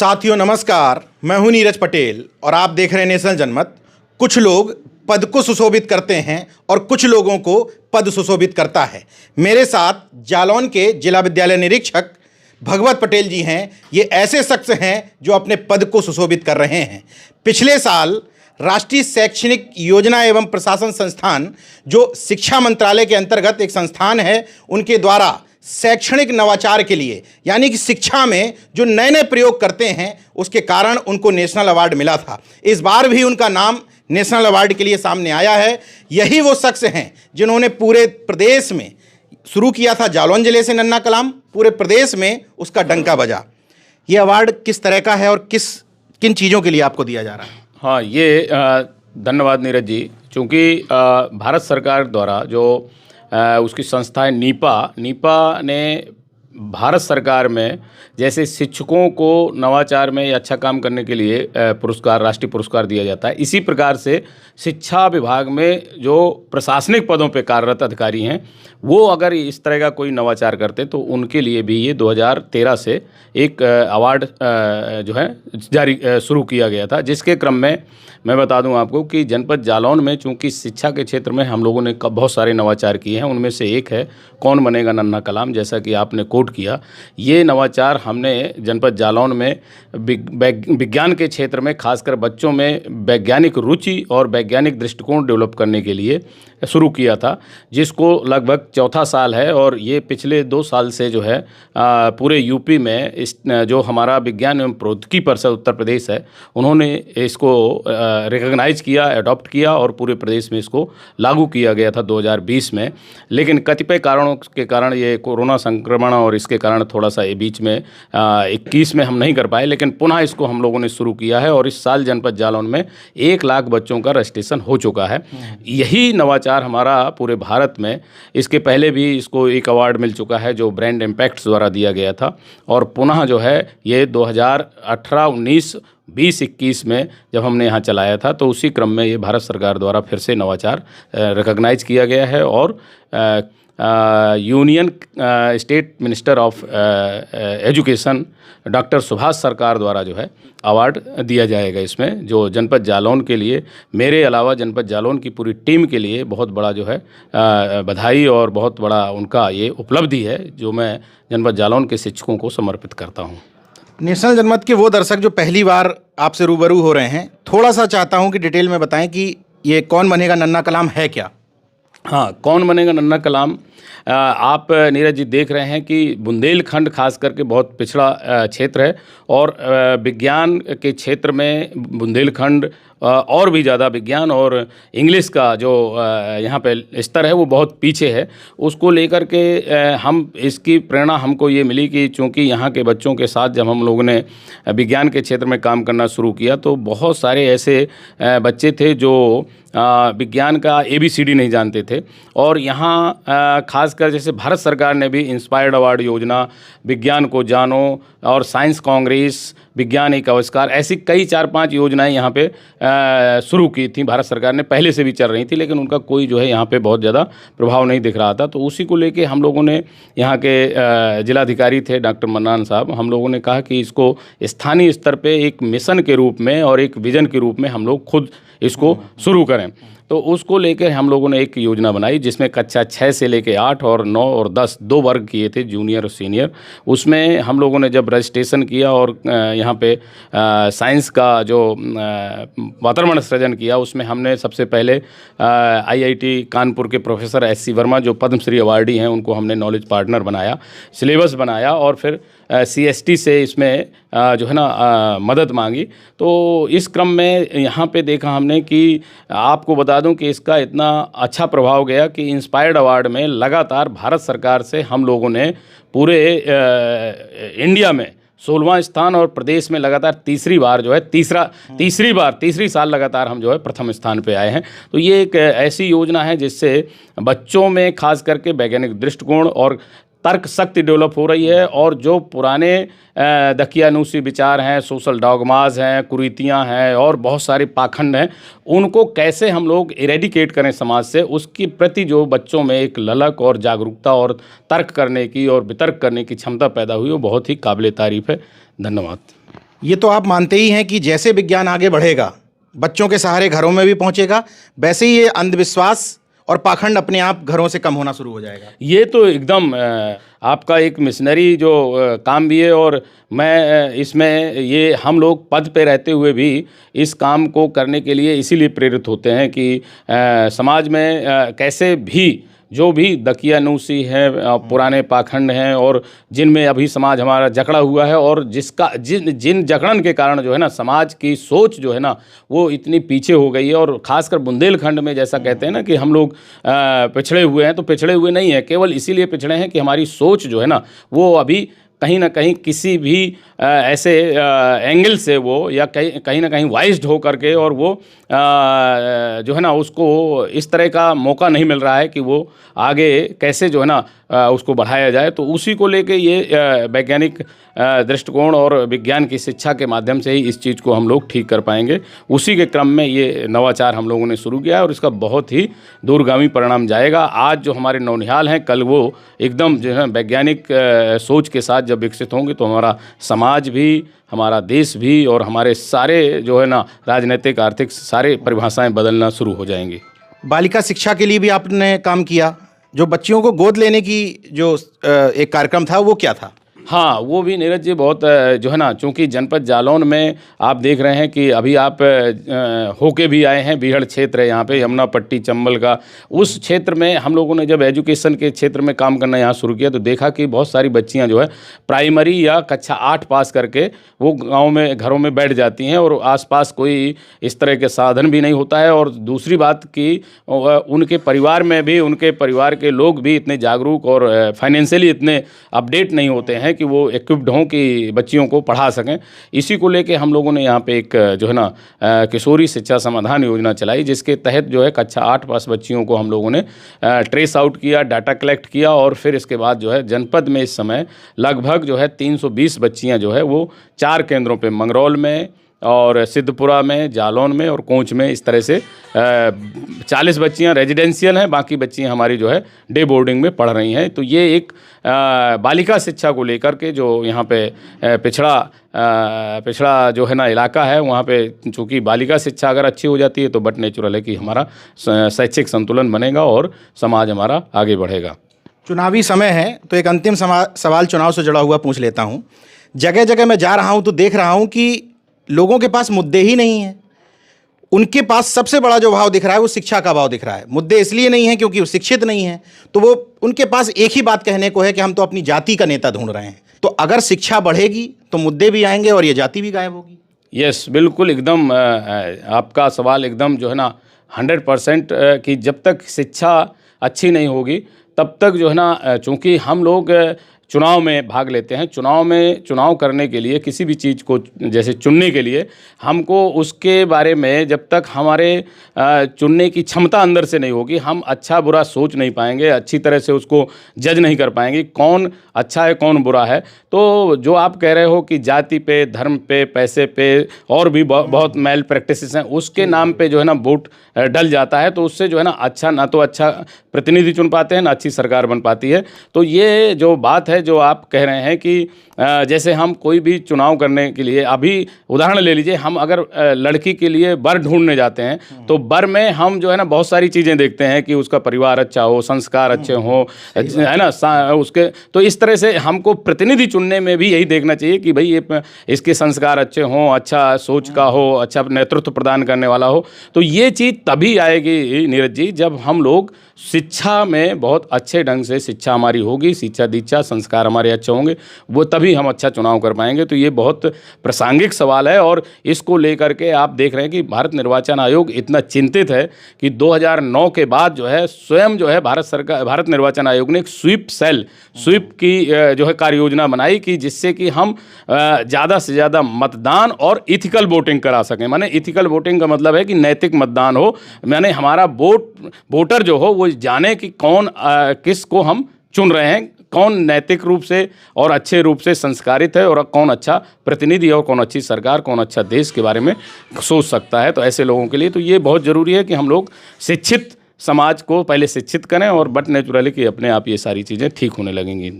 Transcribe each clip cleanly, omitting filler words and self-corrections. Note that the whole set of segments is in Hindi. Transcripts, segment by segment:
साथियों नमस्कार, मैं हूं नीरज पटेल और आप देख रहे हैं नेशनल जनमत। कुछ लोग पद को सुशोभित करते हैं और कुछ लोगों को पद सुशोभित करता है। मेरे साथ जालौन के जिला विद्यालय निरीक्षक भगवत पटेल जी हैं। ये ऐसे शख्स हैं जो अपने पद को सुशोभित कर रहे हैं। पिछले साल राष्ट्रीय शैक्षणिक योजना एवं प्रशासन संस्थान, जो शिक्षा मंत्रालय के अंतर्गत एक संस्थान है, उनके द्वारा शैक्षणिक नवाचार के लिए, यानी कि शिक्षा में जो नए नए प्रयोग करते हैं, उसके कारण उनको नेशनल अवार्ड मिला था। इस बार भी उनका नाम नेशनल अवार्ड के लिए सामने आया है। यही वो शख्स हैं जिन्होंने पूरे प्रदेश में शुरू किया था। जालौन जिले से नन्ना कलाम, पूरे प्रदेश में उसका डंका बजा। ये अवार्ड किस तरह का है और किन चीज़ों के लिए आपको दिया जा रहा है? हाँ, ये धन्यवाद नीरज जी। चूँकि भारत सरकार द्वारा जो उसकी संस्था है नीपा ने भारत सरकार में जैसे शिक्षकों को नवाचार में अच्छा काम करने के लिए पुरस्कार, राष्ट्रीय पुरस्कार दिया जाता है, इसी प्रकार से शिक्षा विभाग में जो प्रशासनिक पदों पे कार्यरत अधिकारी हैं, वो अगर इस तरह का कोई नवाचार करते तो उनके लिए भी ये 2013 से एक अवार्ड जो है जारी शुरू किया गया था। जिसके क्रम में मैं बता दूं आपको कि जनपद जालौन में चूंकि शिक्षा के क्षेत्र में हम लोगों ने बहुत सारे नवाचार किए हैं, उनमें से एक है कौन बनेगा नन्हा कलाम, जैसा कि आपने कोट किया। ये नवाचार हमने जनपद जालौन में विज्ञान के क्षेत्र में, खासकर बच्चों में वैज्ञानिक रुचि और वैज्ञानिक दृष्टिकोण डेवलप करने के लिए शुरू किया था, जिसको लगभग चौथा साल है। और ये पिछले 2 साल से जो है पूरे यूपी में इस जो हमारा विज्ञान एवं प्रौद्योगिकी परिषद उत्तर प्रदेश है, उन्होंने इसको रिकॉग्नाइज किया, अडॉप्ट किया और पूरे प्रदेश में इसको लागू किया गया था 2020 में। लेकिन कतिपय कारणों के कारण, ये कोरोना संक्रमण और इसके कारण थोड़ा सा ये बीच में 21 में हम नहीं कर पाए, लेकिन पुनः इसको हम लोगों ने शुरू किया है। और इस साल जनपद जालौन में 1 लाख बच्चों का रजिस्ट्रेशन हो चुका है। यही नवाचार हमारा पूरे भारत में, इसके पहले भी इसको एक अवार्ड मिल चुका है जो ब्रांड इम्पैक्ट्स द्वारा दिया गया था। और पुनः जो है ये 2018, 19, 20, 21 में जब हमने यहाँ चलाया था, तो उसी क्रम में ये भारत सरकार द्वारा फिर से नवाचार रिकॉग्नाइज किया गया है। और union state minister of education doctor Subhash सरकार द्वारा जो है अवार्ड दिया जाएगा इसमें, जो जनपद जालौन के लिए, मेरे अलावा जनपद जालौन की पूरी टीम के लिए बहुत बड़ा जो है बधाई और बहुत बड़ा उनका ये उपलब्धि है, जो मैं जनपद जालौन के शिक्षकों को समर्पित करता हूँ। नेशनल जनमत के वो दर्शक जो पहली बार आपसे रूबरू हो रहे हैं, थोड़ा सा चाहता हूं कि डिटेल में बताएं कि ये कौन बनेगा नन्हा कलाम है क्या? हाँ, कौन बनेगा नन्हा कलाम, आप नीरज जी देख रहे हैं कि बुंदेलखंड खास करके बहुत पिछड़ा क्षेत्र है और विज्ञान के क्षेत्र में बुंदेलखंड और भी ज़्यादा विज्ञान और इंग्लिश का जो यहाँ पे स्तर है वो बहुत पीछे है। उसको लेकर के हम इसकी प्रेरणा हमको ये मिली कि चूँकि यहाँ के बच्चों के साथ जब हम लोगों ने विज्ञान के क्षेत्र में काम करना शुरू किया, तो बहुत सारे ऐसे बच्चे थे जो विज्ञान का ABCD नहीं जानते थे। और यहाँ खासकर जैसे भारत सरकार ने भी इंस्पायर्ड अवार्ड योजना, विज्ञान को जानो और साइंस कांग्रेस, विज्ञान एक आविष्कार, ऐसी कई 4-5 योजनाएं यहाँ पे शुरू की थी भारत सरकार ने, पहले से भी चल रही थी, लेकिन उनका कोई जो है यहाँ पे बहुत ज़्यादा प्रभाव नहीं दिख रहा था। तो उसी को लेके हम लोगों ने, यहाँ के जिलाधिकारी थे डॉक्टर मन्नान साहब, हम लोगों ने कहा कि इसको स्थानीय स्तर पे एक मिशन के रूप में और एक विजन के रूप में हम लोग खुद इसको शुरू करें। तो उसको लेकर हम लोगों ने एक योजना बनाई, जिसमें कक्षा 6 से लेकर 8 और 9 और 10 2 वर्ग किए थे, जूनियर और सीनियर। उसमें हम लोगों ने जब रजिस्ट्रेशन किया और यहाँ पे साइंस का जो वातावरण सृजन किया, उसमें हमने सबसे पहले IIT कानपुर के प्रोफेसर SC वर्मा, जो पद्मश्री अवार्डी हैं, उनको हमने नॉलेज पार्टनर बनाया, सिलेबस बनाया और फिर CST से इसमें जो है ना मदद मांगी। तो इस क्रम में यहाँ पे देखा हमने कि आपको बता दूं कि इसका इतना अच्छा प्रभाव गया कि इंस्पायर्ड अवार्ड में लगातार भारत सरकार से हम लोगों ने पूरे इंडिया में 16वां स्थान और प्रदेश में लगातार तीसरी बार जो है तीसरी साल लगातार हम जो है प्रथम स्थान पे आए हैं। तो ये एक ऐसी योजना है जिससे बच्चों में खास करके वैज्ञानिक दृष्टिकोण और तर्क शक्ति डेवलप हो रही है। और जो पुराने दकियानूसी विचार हैं, सोशल डॉगमाज हैं, कुरीतियाँ हैं और बहुत सारे पाखंड हैं, उनको कैसे हम लोग इरेडिकेट करें समाज से, उसके प्रति जो बच्चों में एक ललक और जागरूकता और तर्क करने की और वितर्क करने की क्षमता पैदा हुई, वो बहुत ही काबिल तारीफ़ है। धन्यवाद। ये तो आप मानते ही हैं कि जैसे विज्ञान आगे बढ़ेगा, बच्चों के सहारे घरों में भी पहुंचेगा, वैसे ही ये अंधविश्वास और पाखंड अपने आप घरों से कम होना शुरू हो जाएगा। ये तो एकदम आपका एक मिशनरी जो काम भी है, और मैं इसमें ये हम लोग पद पे रहते हुए भी इस काम को करने के लिए इसीलिए प्रेरित होते हैं कि समाज में कैसे भी जो भी दकियानूसी हैं, पुराने पाखंड हैं, और जिनमें अभी समाज हमारा जकड़ा हुआ है, और जिन जकड़न के कारण जो है ना समाज की सोच जो है ना वो इतनी पीछे हो गई है। और ख़ासकर बुंदेलखंड में जैसा कहते हैं ना कि हम लोग पिछड़े हुए हैं, तो पिछड़े हुए नहीं हैं, केवल इसीलिए पिछड़े हैं कि हमारी सोच जो है ना वो अभी कहीं ना कहीं किसी भी ऐसे एंगल से वो या कहीं ना कहीं वाइज्ड हो करके, और वो जो है ना उसको इस तरह का मौका नहीं मिल रहा है कि वो आगे कैसे जो है ना उसको बढ़ाया जाए। तो उसी को लेके ये वैज्ञानिक दृष्टिकोण और विज्ञान की शिक्षा के माध्यम से ही इस चीज़ को हम लोग ठीक कर पाएंगे। उसी के क्रम में ये नवाचार हम लोगों ने शुरू किया है, और इसका बहुत ही दूरगामी परिणाम जाएगा। आज जो हमारे नौनिहाल हैं, कल वो एकदम जो है वैज्ञानिक सोच के साथ जब विकसित होंगे तो हमारा समाज भी, हमारा देश भी, और हमारे सारे जो है ना राजनीतिक आर्थिक सारे परिभाषाएं बदलना शुरू हो जाएंगी। बालिका शिक्षा के लिए भी आपने काम किया, जो बच्चियों को गोद लेने की जो एक कार्यक्रम था वो क्या था? हाँ, वो भी नीरज जी बहुत जो है ना, चूँकि जनपद जालौन में आप देख रहे हैं कि अभी आप होके भी आए हैं, बीहड़ क्षेत्र है यहाँ पे, यमुना पट्टी चंबल का, उस क्षेत्र में हम लोगों ने जब एजुकेशन के क्षेत्र में काम करना यहाँ शुरू किया तो देखा कि बहुत सारी बच्चियाँ जो है प्राइमरी या कक्षा 8 पास करके वो गाँव में घरों में बैठ जाती हैं, और आसपास कोई इस तरह के साधन भी नहीं होता है। और दूसरी बात कि उनके परिवार में भी, उनके परिवार के लोग भी इतने जागरूक और फाइनेंशियली इतने अपडेट नहीं होते हैं कि वो इक्विप्ड हों कि बच्चियों को पढ़ा सकें। इसी को लेके हम लोगों ने यहाँ पे एक जो है ना किशोरी शिक्षा समाधान योजना चलाई, जिसके तहत जो है कक्षा 8 पास बच्चियों को हम लोगों ने ट्रेस आउट किया, डाटा कलेक्ट किया, और फिर इसके बाद जो है जनपद में इस समय लगभग जो है 320 बच्चियाँ जो है वो 4 केंद्रों पे, मंगरौल में और सिद्धपुरा में, जालौन में और कोंच में, इस तरह से 40 बच्चियां रेजिडेंशियल हैं, बाकी बच्चियां हमारी जो है डे बोर्डिंग में पढ़ रही हैं। तो ये एक बालिका शिक्षा को लेकर के जो यहाँ पे पिछड़ा जो है ना इलाका है, वहाँ पे चूँकि बालिका शिक्षा अगर अच्छी हो जाती है तो बट नेचुरल है कि हमारा शैक्षिक संतुलन बनेगा और समाज हमारा आगे बढ़ेगा। चुनावी समय है तो एक अंतिम सवाल चुनाव से जुड़ा हुआ पूछ लेता हूँ। जगह जगह मैं जा रहा हूँ तो देख रहा हूँ कि लोगों के पास मुद्दे ही नहीं हैं। उनके पास सबसे बड़ा जो भाव दिख रहा है वो शिक्षा का भाव दिख रहा है। मुद्दे इसलिए नहीं हैं क्योंकि वो शिक्षित नहीं हैं, तो वो उनके पास एक ही बात कहने को है कि हम तो अपनी जाति का नेता ढूंढ रहे हैं। तो अगर शिक्षा बढ़ेगी तो मुद्दे भी आएंगे और ये जाति भी गायब होगी। यस, बिल्कुल, एकदम आपका सवाल एकदम जो है ना 100% कि जब तक शिक्षा अच्छी नहीं होगी तब तक जो है ना, चूँकि हम लोग चुनाव में भाग लेते हैं, चुनाव करने के लिए किसी भी चीज़ को जैसे चुनने के लिए हमको उसके बारे में जब तक हमारे चुनने की क्षमता अंदर से नहीं होगी, हम अच्छा बुरा सोच नहीं पाएंगे, अच्छी तरह से उसको जज नहीं कर पाएंगे कौन अच्छा है कौन बुरा है। तो जो आप कह रहे हो कि जाति पे, धर्म पे, पैसे पे और भी बहुत मैल प्रैक्टिसेस हैं, उसके नाम पे जो है ना वोट डल जाता है, तो उससे जो है ना अच्छा ना तो अच्छा प्रतिनिधि चुन पाते हैं ना अच्छी सरकार बन पाती है। तो ये जो बात है जो आप कह रहे हैं कि जैसे हम कोई भी चुनाव करने के लिए, अभी उदाहरण ले लीजिए, हम अगर लड़की के लिए वर ढूंढने जाते हैं तो वर में हम जो है ना बहुत सारी चीज़ें देखते हैं कि उसका परिवार अच्छा हो, संस्कार अच्छे हो, है ना, उसके तो इस तरह से हमको प्रतिनिधि चुनने में भी यही देखना चाहिए कि भाई ये इसके संस्कार अच्छे हों, अच्छा सोच का हो, अच्छा नेतृत्व प्रदान करने वाला हो। तो ये चीज़ तभी आएगी नीरज जी जब हम लोग शिक्षा में बहुत अच्छे ढंग से शिक्षा हमारी होगी, शिक्षा दीक्षा संस्कार हमारे अच्छे होंगे, वो तभी हम अच्छा चुनाव कर पाएंगे। तो ये बहुत प्रासंगिक सवाल है, और इसको लेकर के आप देख रहे हैं कि भारत निर्वाचन आयोग इतना चिंतित है कि 2009 के बाद जो है स्वयं जो है भारत निर्वाचन आयोग ने एक स्वीप की जो है कार्य योजना बनाई कि जिससे कि हम ज़्यादा से ज़्यादा मतदान और इथिकल वोटिंग करा सकें। माने इथिकल वोटिंग का मतलब है कि नैतिक मतदान हो, माने हमारा वोटर जो हो वो जाने कि कौन किसको हम चुन रहे हैं, कौन नैतिक रूप से और अच्छे रूप से संस्कारित है, और कौन अच्छा प्रतिनिधि है, और कौन अच्छी सरकार, कौन अच्छा देश के बारे में सोच सकता है। तो ऐसे लोगों के लिए तो ये बहुत ज़रूरी है कि हम लोग शिक्षित समाज को पहले शिक्षित करें, और बट नेचुरली कि अपने आप ये सारी चीज़ें ठीक होने लगेंगी।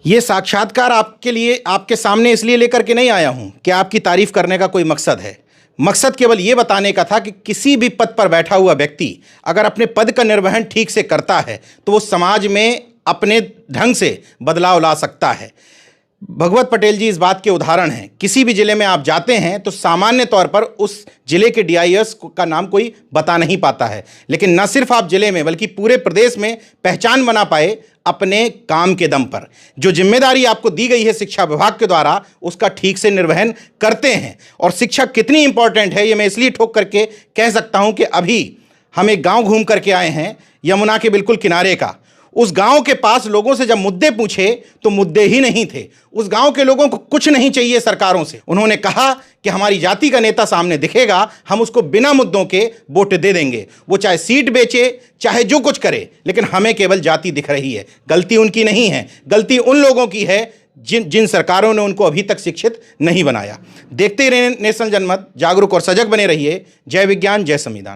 ये साक्षात्कार आपके लिए, आपके सामने इसलिए लेकर के नहीं आया हूं कि आपकी तारीफ करने का कोई मकसद है। मकसद केवल ये बताने का था कि किसी भी पद पर बैठा हुआ व्यक्ति अगर अपने पद का निर्वहन ठीक से करता है तो वो समाज में अपने ढंग से बदलाव ला सकता है। भगवत पटेल जी इस बात के उदाहरण हैं। किसी भी जिले में आप जाते हैं तो सामान्य तौर पर उस जिले के डीआईएस का नाम कोई बता नहीं पाता है, लेकिन न सिर्फ आप जिले में बल्कि पूरे प्रदेश में पहचान बना पाए अपने काम के दम पर। जो जिम्मेदारी आपको दी गई है शिक्षा विभाग के द्वारा, उसका ठीक से निर्वहन करते हैं। और शिक्षा कितनी इंपॉर्टेंट है ये मैं इसलिए ठोक करके कह सकता हूं कि अभी हम एक गांव घूम करके आए हैं, यमुना के बिल्कुल किनारे का। उस गांव के पास लोगों से जब मुद्दे पूछे तो मुद्दे ही नहीं थे। उस गांव के लोगों को कुछ नहीं चाहिए सरकारों से। उन्होंने कहा कि हमारी जाति का नेता सामने दिखेगा, हम उसको बिना मुद्दों के वोट दे देंगे। वो चाहे सीट बेचे, चाहे जो कुछ करे, लेकिन हमें केवल जाति दिख रही है। गलती उनकी नहीं है, गलती उन लोगों की है जिन सरकारों ने उनको अभी तक शिक्षित नहीं बनाया। देखते रहिए नेशनल जनमत, जागरूक और सजग बने रहिए। जय विज्ञान, जय संविधान।